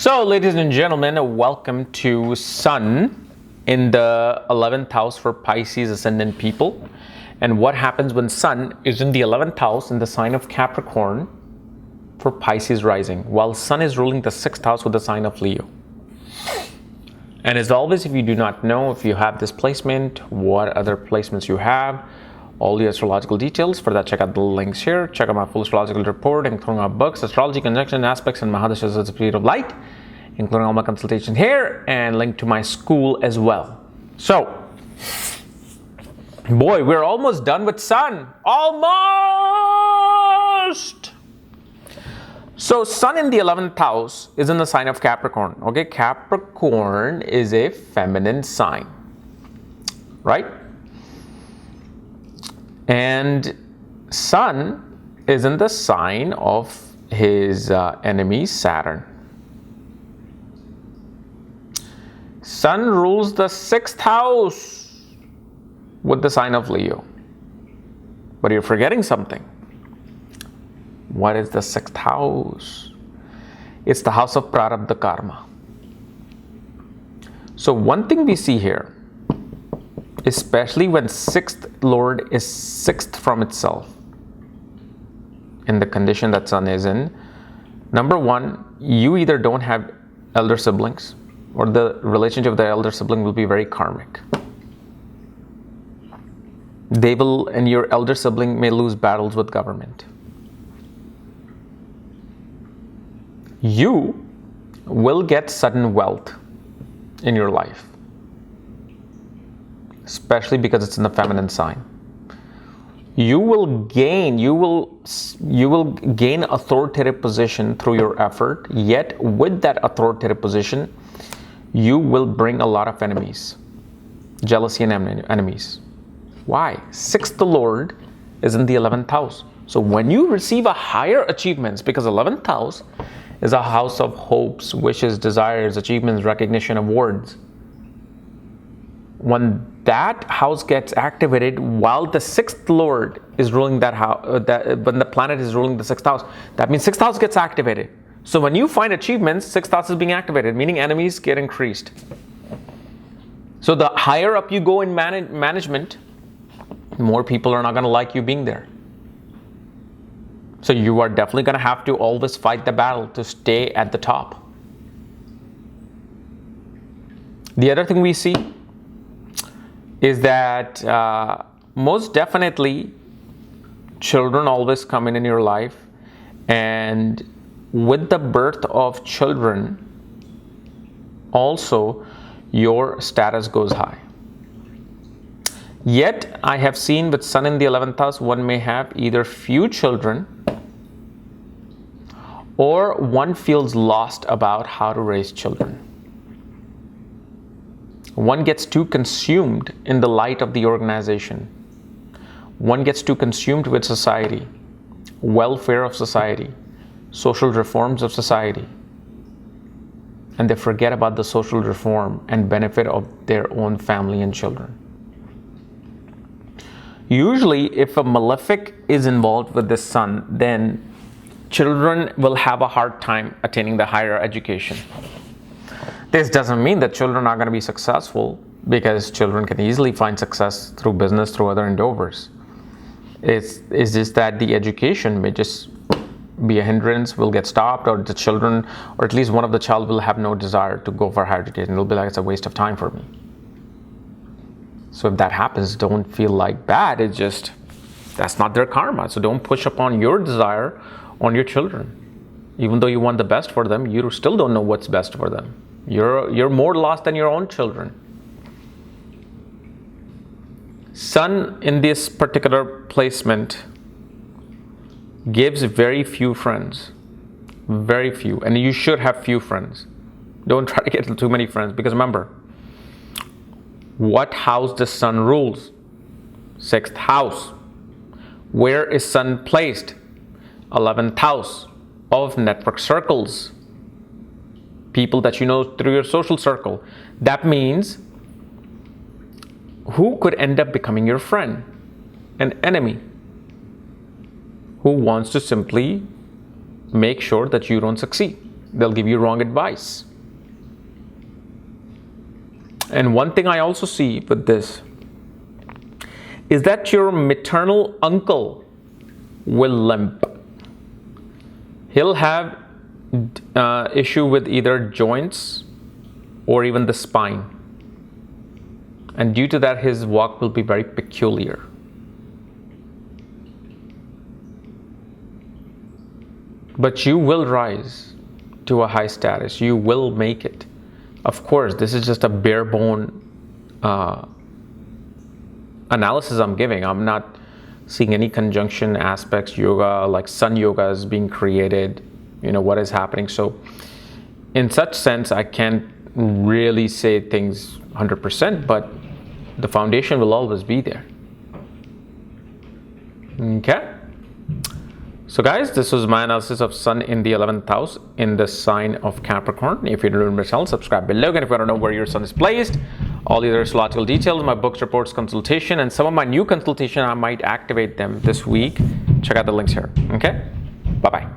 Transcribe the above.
So, ladies and gentlemen, welcome to Sun in the 11th house for Pisces ascendant people. And what happens when Sun is in the 11th house in the sign of Capricorn for Pisces rising, while Sun is ruling the 6th house with the sign of Leo. And as always, if you do not know if you have this placement, what other placements you have, all the astrological details, for that check out the links here. Check out my full astrological report, including my books, Astrology, Conjunction, Aspects, and Mahadashas as a Period of Light, including all my consultations here, and link to my school as well. So, boy, we're almost done with Sun. Almost! So, Sun in the 11th house is in the sign of Capricorn. Okay, Capricorn is a feminine sign, right? And Sun is in the sign of his enemy, Saturn. Sun rules the 6th house with the sign of Leo. But you're forgetting something. What is the 6th house? It's the house of Prarabdha Karma. So one thing we see here, especially when 6th Lord is 6th from itself, in the condition that Sun is in, number one, you either don't have elder siblings, or the relationship with the elder sibling will be very karmic. They will, and your elder sibling may lose battles with government. You will get sudden wealth in your life, especially because it's in the feminine sign. You will gain authoritative position through your effort, yet with that authoritative position, you will bring a lot of enemies, jealousy and enemies. Why? 6th Lord is in the 11th house. So when you receive a higher achievements, because 11th house is a house of hopes, wishes, desires, achievements, recognition, awards. When that house gets activated while the 6th Lord is ruling that house, when the planet is ruling the 6th house, that means 6th house gets activated. So when you find achievements, 6th house is being activated, meaning enemies get increased. So the higher up you go in management, more people are not going to like you being there. So you are definitely going to have to always fight the battle to stay at the top. The other thing we see is that most definitely children always come in your life, and with the birth of children also your status goes high. Yet I have seen with Sun in the 11th house, one may have either few children or one feels lost about how to raise children. One gets too consumed in the light of the organization. One gets too consumed with society, welfare of society, social reforms of society, and they forget about the social reform and benefit of their own family and children. Usually, if a malefic is involved with the Sun, then children will have a hard time attaining the higher education. This doesn't mean that children are going to be successful, because children can easily find success through business, through other endeavors. It's just that the education may just be a hindrance, will get stopped, or the children, or at least one of the child will have no desire to go for higher education. It'll be like, it's a waste of time for me. So if that happens, don't feel like bad. It's just, that's not their karma. So don't push upon your desire on your children. Even though you want the best for them, you still don't know what's best for them. You're more lost than your own children. Sun in this particular placement gives very few friends. Very few. And you should have few friends. Don't try to get too many friends, because remember, what house the Sun rules? 6th house. Where is Sun placed? 11th house of network circles. People that you know through your social circle. That means who could end up becoming your friend? An enemy who wants to simply make sure that you don't succeed. They'll give you wrong advice. And one thing I also see with this is that your maternal uncle will limp. He'll have issue with either joints or even the spine. And due to that, his walk will be very peculiar. But you will rise to a high status. You will make it. Of course, this is just a bare bone analysis I'm giving. I'm not seeing any conjunction aspects, yoga, like sun yoga is being created, what is happening. So in such sense, I can't really say things 100%, but the foundation will always be there. Okay. So guys, this was my analysis of Sun in the 11th house in the sign of Capricorn. If you're new to my channel, subscribe below. And if you want to know where your Sun is placed, all the other astrological details, my books, reports, consultation, and some of my new consultation, I might activate them this week. Check out the links here. Okay? Bye-bye.